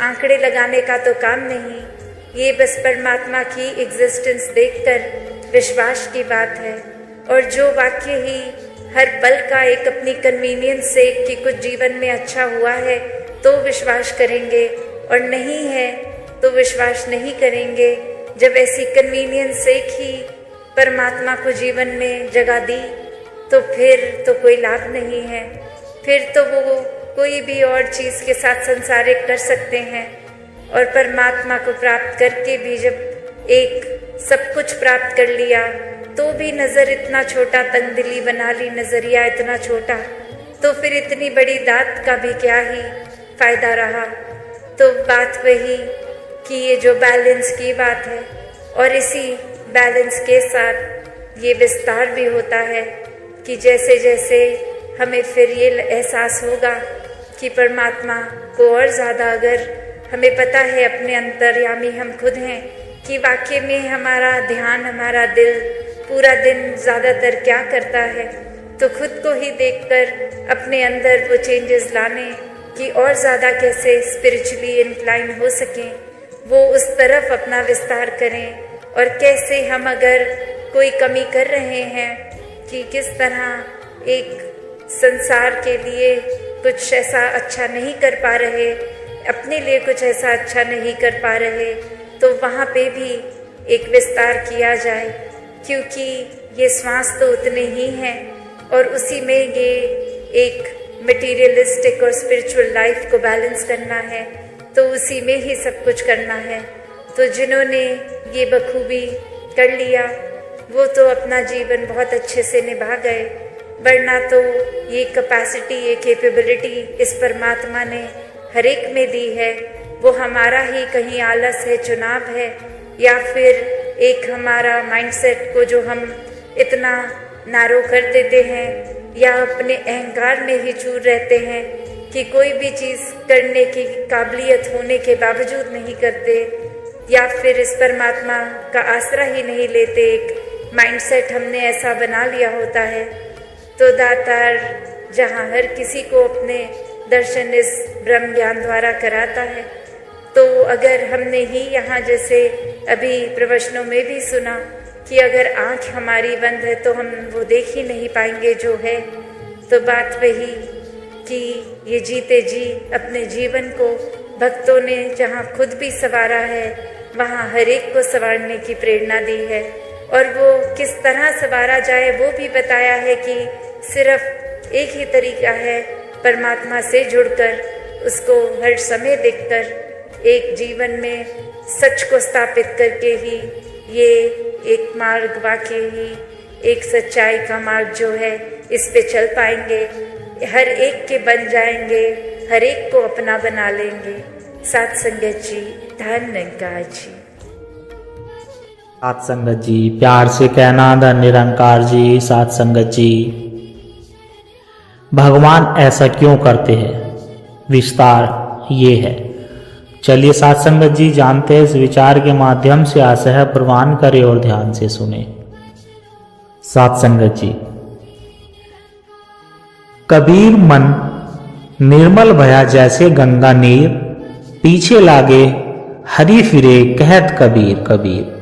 आंकड़े लगाने का तो काम नहीं, ये बस परमात्मा की एग्जिस्टेंस देखकर विश्वास की बात है। और जो वाक्य ही हर पल का एक अपनी कन्वीनियंस से कि कुछ जीवन में अच्छा हुआ है तो विश्वास करेंगे, और नहीं है तो विश्वास नहीं करेंगे। जब ऐसी कन्वीनियंस से ही परमात्मा को जीवन में जगह दी तो फिर तो कोई लाभ नहीं है, फिर तो वो कोई भी और चीज़ के साथ संसारिक कर सकते हैं। और परमात्मा को प्राप्त करके भी जब एक सब कुछ प्राप्त कर लिया तो भी नज़र इतना छोटा, तंगदिली बना ली, नज़रिया इतना छोटा, तो फिर इतनी बड़ी दात का भी क्या ही फायदा रहा। तो बात वही कि ये जो बैलेंस की बात है, और इसी बैलेंस के साथ ये विस्तार भी होता है कि जैसे जैसे हमें फिर ये एहसास होगा कि परमात्मा को और ज़्यादा, अगर हमें पता है अपने अंतर्यामी हम खुद हैं कि वाकई में हमारा ध्यान, हमारा दिल पूरा दिन ज़्यादातर क्या करता है, तो खुद को ही देखकर अपने अंदर वो चेंजेस लाने कि और ज़्यादा कैसे स्पिरिचुअली इंक्लाइन हो सकें, वो उस तरफ अपना विस्तार करें। और कैसे हम अगर कोई कमी कर रहे हैं कि किस तरह एक संसार के लिए कुछ ऐसा अच्छा नहीं कर पा रहे, अपने लिए कुछ ऐसा अच्छा नहीं कर पा रहे, तो वहाँ पे भी एक विस्तार किया जाए, क्योंकि ये श्वास तो उतने ही हैं और उसी में ये एक मटेरियलिस्टिक और स्पिरिचुअल लाइफ को बैलेंस करना है, तो उसी में ही सब कुछ करना है। तो जिन्होंने ये बखूबी कर लिया वो तो अपना जीवन बहुत अच्छे से निभा गए, वरना तो ये कैपेसिटी, ये कैपेबिलिटी इस परमात्मा ने हर एक में दी है। वो हमारा ही कहीं आलस है, चुनाव है, या फिर एक हमारा माइंडसेट को जो हम इतना नारो कर देते हैं, या अपने अहंकार में ही चूर रहते हैं कि कोई भी चीज़ करने की काबिलियत होने के बावजूद नहीं करते, या फिर इस परमात्मा का आसरा ही नहीं लेते। एक माइंडसेट हमने ऐसा बना लिया होता है। तो दातार जहाँ हर किसी को अपने दर्शन इस ब्रह्म ज्ञान द्वारा कराता है, तो अगर हमने ही यहाँ जैसे अभी प्रवचनों में भी सुना कि अगर आँख हमारी बंद है तो हम वो देख ही नहीं पाएंगे जो है, तो बात वही कि ये जीते जी अपने जीवन को भक्तों ने जहाँ खुद भी संवारा है वहाँ हर एक को संवारने की प्रेरणा दी है। और वो किस तरह संवारा जाए वो भी बताया है कि सिर्फ एक ही तरीका है, परमात्मा से जुड़कर, उसको हर समय देखकर, एक जीवन में सच को स्थापित करके ही ये एक मार्ग, वाकई ही एक सच्चाई का मार्ग जो है, इस पे चल पाएंगे, हर एक के बन जाएंगे, हर एक को अपना बना लेंगे। सात संगत जी, धन्यकार जी। सात संगत जी, प्यार से कहना धन निरंकार जी। सात संगत जी, भगवान ऐसा क्यों करते हैं, विस्तार ये है। चलिए सात संगत जी जानते हैं, इस विचार के माध्यम से आशय प्रवान करें और ध्यान से सुने। सात संगत जी, कबीर मन निर्मल भया जैसे गंगा नीर, पीछे लागे हरि फिरे कहत कबीर कबीर।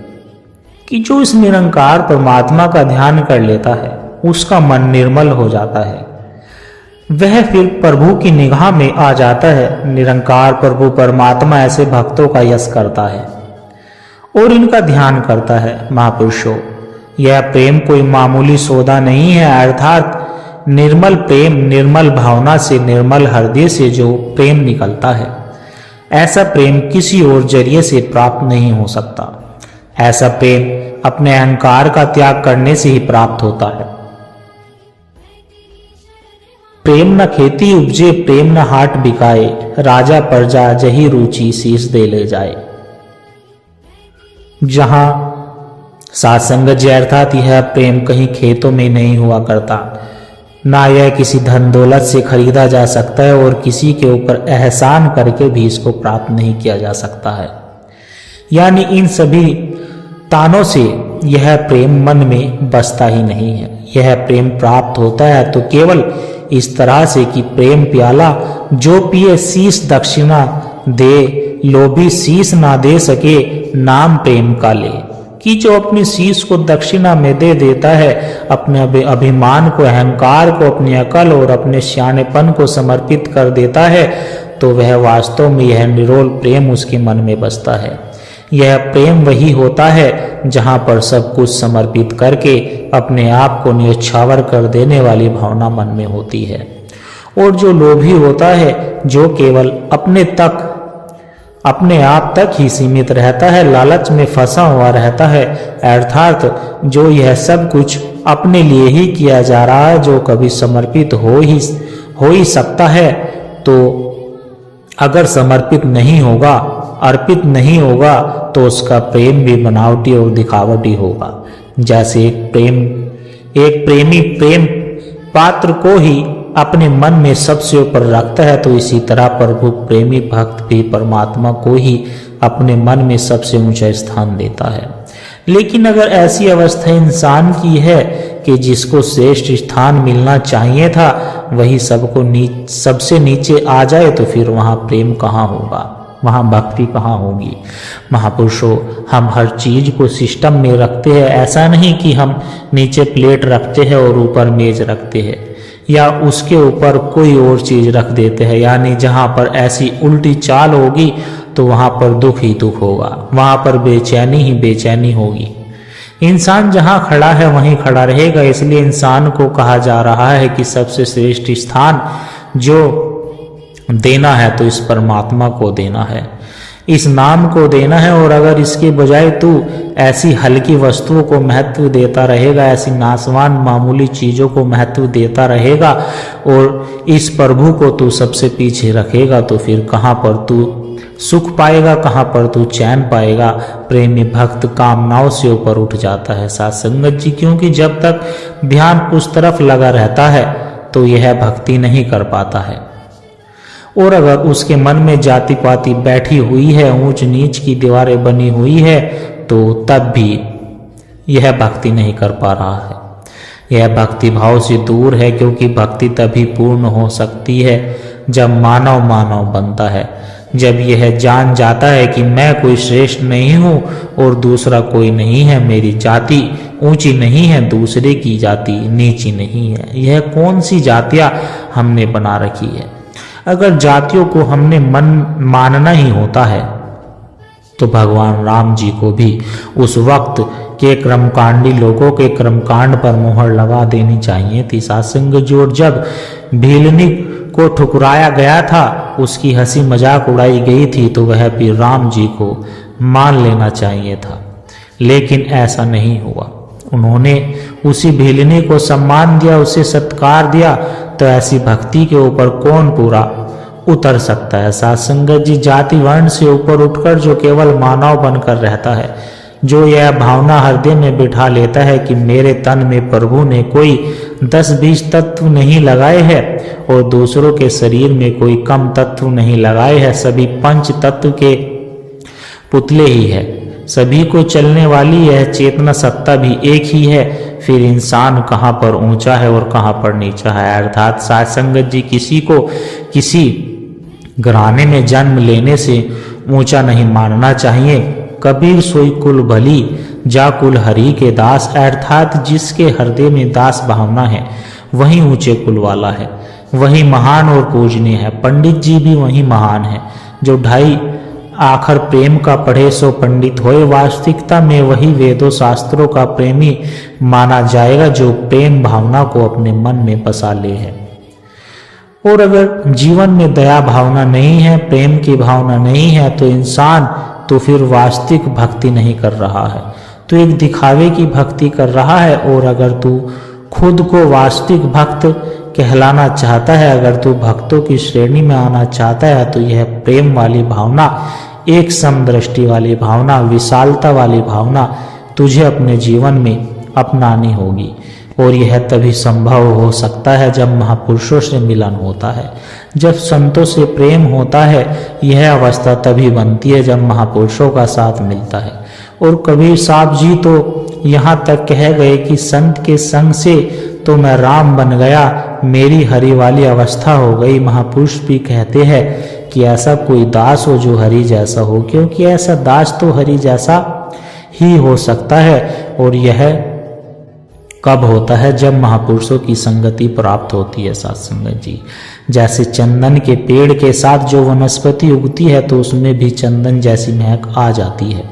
कि जो इस निरंकार परमात्मा का ध्यान कर लेता है उसका मन निर्मल हो जाता है, वह फिर प्रभु की निगाह में आ जाता है। निरंकार प्रभु परमात्मा ऐसे भक्तों का यश करता है और इनका ध्यान करता है। महापुरुषों, यह प्रेम कोई मामूली सौदा नहीं है, अर्थात निर्मल प्रेम, निर्मल भावना से, निर्मल हृदय से जो प्रेम निकलता है, ऐसा प्रेम किसी और जरिए से प्राप्त नहीं हो सकता। ऐसा प्रेम अपने अहंकार का त्याग करने से ही प्राप्त होता है। प्रेम न खेती उपजे, प्रेम न हाट बिकाए, राजा प्रजा जही रुचि शीश दे ले जाए। जहां सात संगत जी अर्थात यह प्रेम कहीं खेतों में नहीं हुआ करता, ना यह किसी धन दौलत से खरीदा जा सकता है और किसी के ऊपर एहसान करके भी इसको प्राप्त नहीं किया जा सकता है। यानी इन सभी तानों से यह प्रेम मन में बसता ही नहीं है। यह प्रेम प्राप्त होता है तो केवल इस तरह से कि प्रेम प्याला जो पिए शीश दक्षिणा दे, लोभी शीश ना दे सके नाम प्रेम का ले। कि जो अपनी शीश को दक्षिणा में दे देता है, अपने अभिमान को, अहंकार को, अपनी अकल और अपने सियानेपन को समर्पित कर देता है, तो वह वास्तव में यह निरोल प्रेम उसके मन में बसता है। यह प्रेम वही होता है जहां पर सब कुछ समर्पित करके अपने आप को न्यौछावर कर देने वाली भावना मन में होती है। और जो लोभी होता है, जो केवल अपने आप तक ही सीमित रहता है, लालच में फंसा हुआ रहता है, अर्थात जो यह सब कुछ अपने लिए ही किया जा रहा है, जो कभी समर्पित हो ही सकता है, तो अगर समर्पित नहीं होगा, अर्पित नहीं होगा, तो उसका प्रेम भी बनावटी और दिखावटी होगा। जैसे एक प्रेमी प्रेम पात्र को ही अपने मन में सबसे ऊपर रखता है, तो इसी तरह प्रभु प्रेमी भक्त भी परमात्मा को ही अपने मन में सबसे ऊंचा स्थान देता है। लेकिन अगर ऐसी अवस्था इंसान की है कि जिसको श्रेष्ठ स्थान मिलना चाहिए था वही सबसे नीचे आ जाए, तो फिर वहां प्रेम कहाँ होगा, वहां भक्ति कहाँ होगी। महापुरुषों, हम हर चीज को सिस्टम में रखते हैं। ऐसा नहीं कि हम नीचे प्लेट रखते हैं और ऊपर मेज रखते हैं, या उसके ऊपर कोई और चीज रख देते हैं। यानी जहां पर ऐसी उल्टी चाल होगी तो वहां पर दुख ही दुख होगा, वहां पर बेचैनी ही बेचैनी होगी। इंसान जहां खड़ा है वहीं खड़ा रहेगा। इसलिए इंसान को कहा जा रहा है कि सबसे श्रेष्ठ स्थान जो देना है तो इस परमात्मा को देना है, इस नाम को देना है। और अगर इसके बजाय तू ऐसी हल्की वस्तुओं को महत्व देता रहेगा, ऐसी नासवान मामूली चीजों को महत्व देता रहेगा और इस प्रभु को तू सबसे पीछे रखेगा, तो फिर कहां पर तू सुख पाएगा, कहां पर तू चैन पाएगा। प्रेमी भक्त कामनाओं से ऊपर उठ जाता है साथ संगत जी, क्योंकि जब तक ध्यान उस तरफ लगा रहता है तो यह भक्ति नहीं कर पाता है। और अगर उसके मन में जाति पाति बैठी हुई है, ऊंच नीच की दीवारें बनी हुई है, तो तब भी यह भक्ति नहीं कर पा रहा है। यह भक्ति भाव से दूर है, क्योंकि भक्ति तभी पूर्ण हो सकती है जब मानव मानव बनता है, जब यह जान जाता है कि मैं कोई श्रेष्ठ नहीं हूं और दूसरा कोई नहीं है, मेरी जाति ऊंची नहीं है, दूसरे की जाति नीची नहीं है। यह कौन सी जातियां हमने बना रखी है। अगर जातियों को हमने मानना ही होता है तो भगवान राम जी को भी उस वक्त के कर्मकांडी लोगों के कर्मकांड पर मोहर लगा देनी चाहिए थी। सत्संग जो जब भीलनी को ठुकराया गया था, उसकी हंसी मजाक उड़ाई गई थी, तो वह भी राम जी को मान लेना चाहिए था। लेकिन ऐसा नहीं हुआ। उन्होंने उसी भीलनी को सम्मान दिया, उसे सत्कार दिया। तो ऐसी भक्ति के ऊपर कौन पूरा उतर सकता है। सत्संगत जी, जाति वर्ण से ऊपर उठकर जो केवल मानव बनकर रहता है, जो यह भावना हृदय में बिठा लेता है कि मेरे तन में प्रभु ने कोई 10-20 तत्व नहीं लगाए हैं और दूसरों के शरीर में कोई कम तत्व नहीं लगाए हैं, सभी पंच तत्व के पुतले ही है, सभी को चलने वाली यह चेतना सत्ता भी एक ही है, फिर इंसान कहाँ पर ऊंचा है और कहाँ पर नीचा है। अर्थात सत्संगत जी, किसी को किसी घराने में जन्म लेने से ऊंचा नहीं मानना चाहिए। कबीर सोई कुल भली, जा कुल हरि के दास। अर्थात जिसके हृदय में दास भावना है वही ऊंचे कुल वाला है, वही महान और पूजनीय है। पंडित जी भी वही महान है जो 2.5 आखर प्रेम का पढ़े सो पंडित होए। वास्तविकता में वही वेदों शास्त्रों का प्रेमी माना जाएगा जो प्रेम भावना को अपने मन में बसा ले है। और अगर जीवन में दया भावना नहीं है, प्रेम की भावना नहीं है, तो इंसान तो फिर वास्तविक भक्ति नहीं कर रहा है, तो एक दिखावे की भक्ति कर रहा है। और अगर तू खुद को वास्तविक भक्त कहलाना चाहता है, अगर तू भक्तों की श्रेणी में आना चाहता है, तो यह प्रेम वाली भावना, एक समदृष्टि वाली भावना, विशालता वाली भावना तुझे अपने जीवन में अपनानी होगी। और यह तभी संभव हो सकता है जब महापुरुषों से मिलन होता है, जब संतों से प्रेम होता है। यह अवस्था तभी बनती है जब महापुरुषों का साथ मिलता है। और कबीर साहब जी तो यहाँ तक कह गए कि संत के संग से तो मैं राम बन गया, मेरी हरि वाली अवस्था हो गई। महापुरुष भी कहते हैं कि ऐसा कोई दास हो जो हरि जैसा हो, क्योंकि ऐसा दास तो हरि जैसा ही हो सकता है। और यह कब होता है? जब महापुरुषों की संगति प्राप्त होती है। सत्संगत जी, जैसे चंदन के पेड़ के साथ जो वनस्पति उगती है तो उसमें भी चंदन जैसी महक आ जाती है।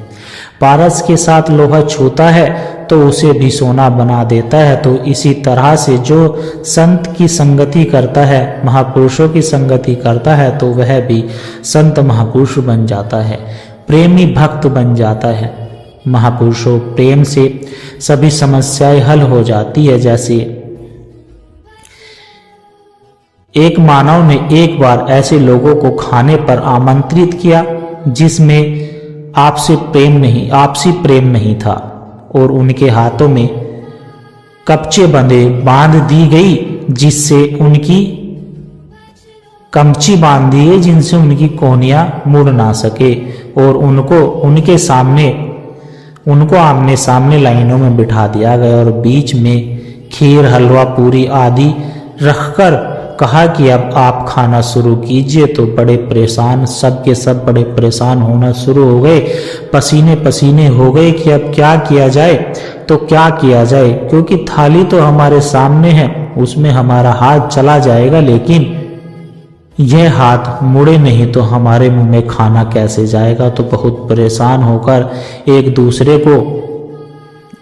पारस के साथ लोहा छूता है तो उसे भी सोना बना देता है। तो इसी तरह से जो संत की संगति करता है, महापुरुषों की संगति करता है, तो वह भी संत महापुरुष बन जाता है, प्रेमी भक्त बन जाता है। महापुरुषों प्रेम से सभी समस्याएं हल हो जाती है। जैसे एक मानव ने एक बार ऐसे लोगों को खाने पर आमंत्रित किया जिसमें आपसी प्रेम नहीं था, और उनके हाथों में कपचे बांध दी गई जिससे उनकी कमची बांध दी गई जिनसे उनकी कोहनियां मुड़ ना सके, और उनको आमने सामने लाइनों में बिठा दिया गया और बीच में खीर, हलवा, पूरी आदि रखकर कहा कि अब आप खाना शुरू कीजिए। तो सब बड़े परेशान होना शुरू हो गए, पसीने पसीने हो गए कि अब क्या किया जाए, क्योंकि थाली तो हमारे सामने है, उसमें हमारा हाथ चला जाएगा, लेकिन यह हाथ मुड़े नहीं तो हमारे मुंह में खाना कैसे जाएगा। तो बहुत परेशान होकर एक दूसरे को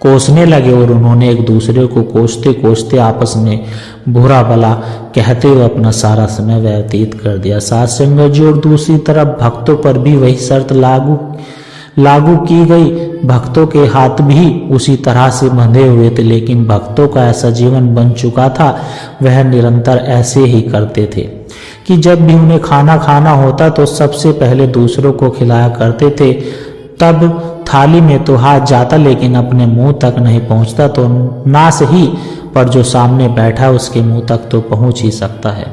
कोसने लगे, और उन्होंने एक दूसरे को कोसते कोसते आपस में बुरा भला कहते हुए अपना सारा समय व्यतीत कर दिया। साथ संगत जी, और दूसरी तरफ भक्तों पर भी वही शर्त लागू की गई। भक्तों के हाथ भी उसी तरह से बंधे हुए थे, लेकिन भक्तों का ऐसा जीवन बन चुका था, वह निरंतर ऐसे ही करते थे कि जब भी उन्हें खाना होता तो सबसे पहले दूसरों को खिलाया करते थे। तब थाली में तो हाथ जाता, लेकिन अपने मुंह तक नहीं पहुंचता, तो ना सही पर जो सामने बैठा उसके मुंह तक तो पहुंच ही सकता है।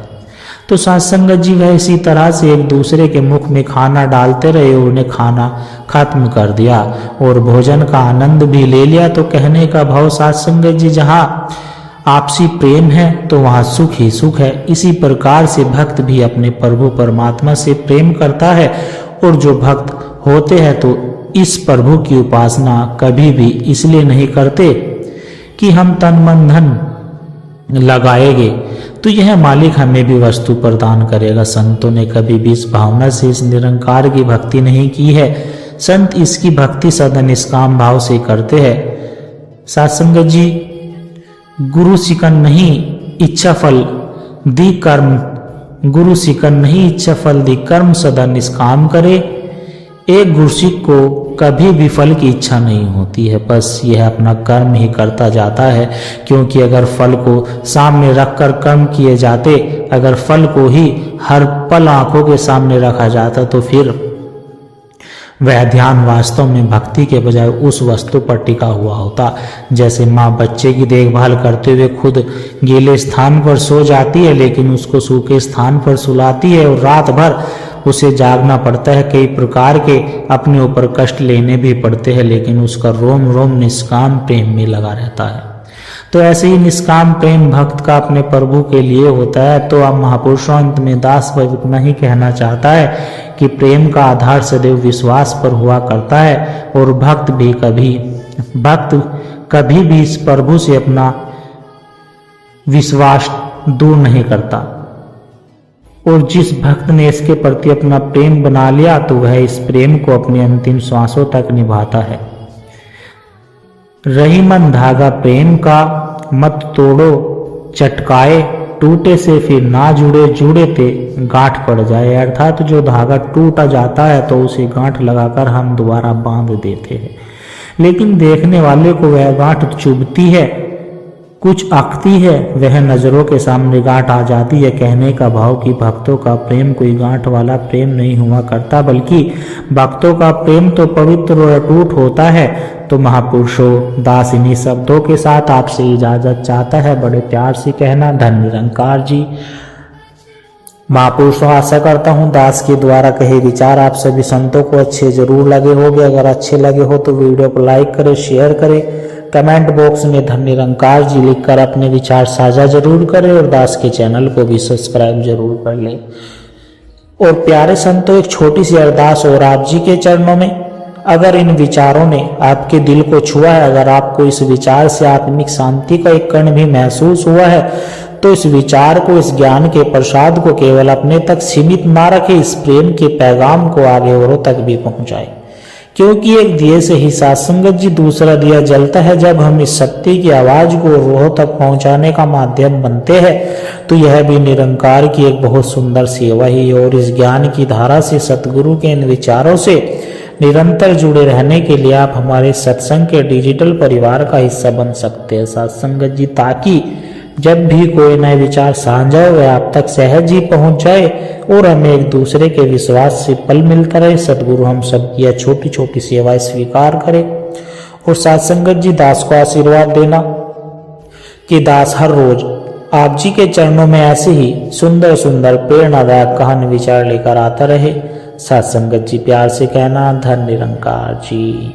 तो साथ संगत जी, वह इसी तरह से एक दूसरे के मुख में खाना डालते रहे, उन्हें खाना खत्म कर दिया और भोजन का आनंद भी ले लिया। तो कहने का भाव साथ संगत जी, जहां आपसी प्रेम है तो वहां सुख ही सुख है। इसी प्रकार से भक्त भी अपने प्रभु परमात्मा से प्रेम करता है, और जो भक्त होते हैं तो इस प्रभु की उपासना कभी भी इसलिए नहीं करते कि हम तन मन धन लगाएंगे तो यह मालिक हमें भी वस्तु प्रदान करेगा। संतों ने कभी भी इस भावना से इस निरंकार की भक्ति नहीं की है। संत इसकी भक्ति सदा निष्काम भाव से करते हैं। साथ संगत जी, गुरु सिकन नहीं इच्छा फल दी कर्म सदा निष्काम करे। एक गुरसिक को कभी भी फल की इच्छा नहीं होती है, बस यह अपना कर्म ही करता जाता है, क्योंकि अगर फल को सामने रखकर कर्म किए जाते, अगर फल को ही हर पल आंखों के सामने रखा जाता तो फिर वह ध्यान वास्तव में भक्ति के बजाय उस वस्तु पर टिका हुआ होता। जैसे माँ बच्चे की देखभाल करते हुए खुद गीले स्थान पर सो जाती है, लेकिन उसको सूखे स्थान पर सुलाती है, और रात भर उसे जागना पड़ता है। कई प्रकार के अपने ऊपर कष्ट लेने भी पड़ते हैं, लेकिन उसका रोम रोम निष्काम प्रेम में लगा रहता है। तो ऐसे ही निष्काम प्रेम भक्त का अपने प्रभु के लिए होता है। तो अब महापुरुषों अंत में दास भाई इतना ही कहना चाहता है कि प्रेम का आधार सदैव विश्वास पर हुआ करता है, और भक्त कभी भी इस प्रभु से अपना विश्वास दूर नहीं करता, और जिस भक्त ने इसके प्रति अपना प्रेम बना लिया तो वह इस प्रेम को अपने अंतिम श्वासों तक निभाता है। रही मन धागा प्रेम का, मत तोड़ो चटकाए, टूटे से फिर ना जुड़े ते गांठ पड़ जाए। अर्थात जो धागा टूटा जाता है तो उसे गांठ लगाकर हम दोबारा बांध देते हैं, लेकिन देखने वाले को वह गांठ चुभती है, कुछ अखती है, वह नजरों के सामने गांठ आ जाती है। कहने का भाव कि भक्तों का प्रेम कोई गांठ वाला प्रेम नहीं हुआ करता, बल्कि भक्तों का प्रेम तो पवित्र और अटूट होता है। तो महापुरुषों, दास इन्हीं शब्दों के साथ आपसे इजाजत चाहता है। बड़े प्यार से कहना, धन निरंकार जी। महापुरुषों, आशा करता हूँ दास के द्वारा कहे विचार आप सभी संतों को अच्छे जरूर लगे होंगे। अगर अच्छे लगे हो तो वीडियो को लाइक करें, शेयर करें, कमेंट बॉक्स में धन निरंकार जी लिखकर अपने विचार साझा जरूर करें, और दास के चैनल को भी सब्सक्राइब जरूर कर लें। और प्यारे संतों, एक छोटी सी अरदास और आप जी के चरणों में, अगर इन विचारों ने आपके दिल को छुआ है, अगर आपको इस विचार से आत्मिक शांति का एक कण भी महसूस हुआ है, तो इस विचार को, इस ज्ञान के प्रसाद को केवल अपने तक सीमित ना रखे, इस प्रेम के पैगाम को आगे औरों तक भी पहुंचाए। क्योंकि एक दिए से ही साथ संगत जी दूसरा दिया जलता है। जब हम इस शक्ति की आवाज को रोह तक पहुंचाने का माध्यम बनते हैं तो यह भी निरंकार की एक बहुत सुंदर सेवा ही। और इस ज्ञान की धारा से, सतगुरु के इन विचारों से निरंतर जुड़े रहने के लिए आप हमारे सत्संग के डिजिटल परिवार का हिस्सा बन सकते हैं साथ संगत जी, ताकि जब भी कोई नए विचार साझा हो वह आप तक सहज ही पहुंच जाए और हमें एक दूसरे के विश्वास से पल मिलता रहे। सदगुरु हम सबकी यह छोटी छोटी सेवाएं स्वीकार करें और साथ संगत जी दास को आशीर्वाद देना कि दास हर रोज आप जी के चरणों में ऐसे ही सुंदर सुंदर प्रेरणादायक कहानी विचार लेकर आता रहे। साथ संगत जी प्यार से कहना धन निरंकार जी।